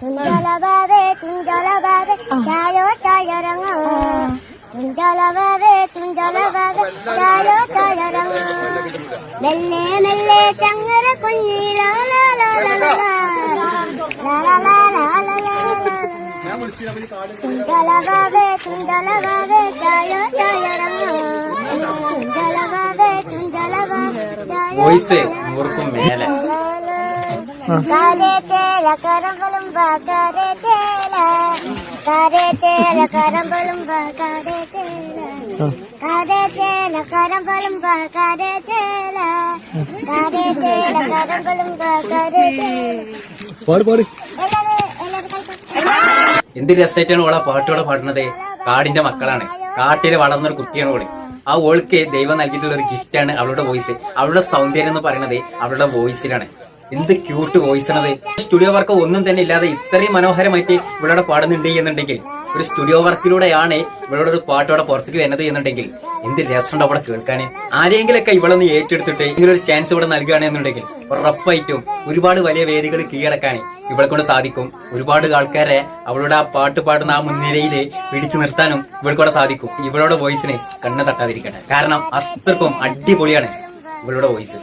തുഞ്ചലബാബേ തുഞ്ചലബാബേ ചായോ ചായരങ്ങ തുഞ്ചലബാബേ തുഞ്ചലബാബേ ചായോ ചായരങ്ങ മെല്ലെ മെല്ലെ ചങ്ങര തുഞ്ചലബാബേ തുഞ്ചലബാബേ ചായോ ചായരങ്ങ തുഞ്ചലബാബേ തുഞ്ചലബാബേ വോയിസ് നൂറുക്കും മേലെ കാരേ ചേല കരമ്പലും കാരേ ചേല കാരേ ചേല കരമ്പലും കാരേ ചേല കാരേ ചേല കരമ്പലും കാരേ ചേല കാരേ ചേല കരമ്പലും കാരേ ചേല എന്ത് രസമായിട്ടാണ് ഓളെ പാട്ടോടെ പാടുന്നത്. കാടിന്റെ മക്കളാണ്, കാട്ടില് വളർന്നൊരു കുട്ടിയാണ് ഓള്. ആ ഓൾക്ക് ദൈവം നൽകിയിട്ടുള്ള ഒരു ഗിഫ്റ്റാണ് അവളുടെ വോയിസ്. അവളുടെ സൗന്ദര്യം എന്ന് പറയുന്നത് അവളുടെ വോയിസിലാണ്. എന്ത് ക്യൂട്ട് വോയിസ് ആണത്. സ്റ്റുഡിയോ വർക്ക് ഒന്നും തന്നെ ഇല്ലാതെ ഇത്രയും മനോഹരമായിട്ട് ഇവളോടെ പാടുന്നുണ്ട് എന്നുണ്ടെങ്കിൽ, ഒരു സ്റ്റുഡിയോ വർക്കിലൂടെയാണ് ഇവളോട് ഒരു പാട്ടോടെ പുറത്തേക്ക് വരുന്നത് എന്നുണ്ടെങ്കിൽ എന്ത് രസമുണ്ട് അവിടെ കേൾക്കാൻ. ആരെങ്കിലൊക്കെ ഇവളൊന്ന് ഏറ്റെടുത്തിട്ട് ഇങ്ങനെ ഒരു ചാൻസ് ഇവിടെ നൽകുകയാണെന്നുണ്ടെങ്കിൽ ഉറപ്പായിട്ടും ഒരുപാട് വലിയ വേദികൾ കീഴടക്കാൻ ഇവളെ കൊണ്ട് സാധിക്കും. ഒരുപാട് ആൾക്കാരെ അവളുടെ ആ പാട്ട് പാടുന്ന ആ മുൻനിരയില് പിടിച്ചു നിർത്താനും ഇവൾക്കൂടെ സാധിക്കും. ഇവളുടെ വോയിസിന് കണ്ണ് തട്ടാതിരിക്കട്ടെ. കാരണം അത്രക്കും അടിപൊളിയാണ് ഇവളുടെ വോയിസ്.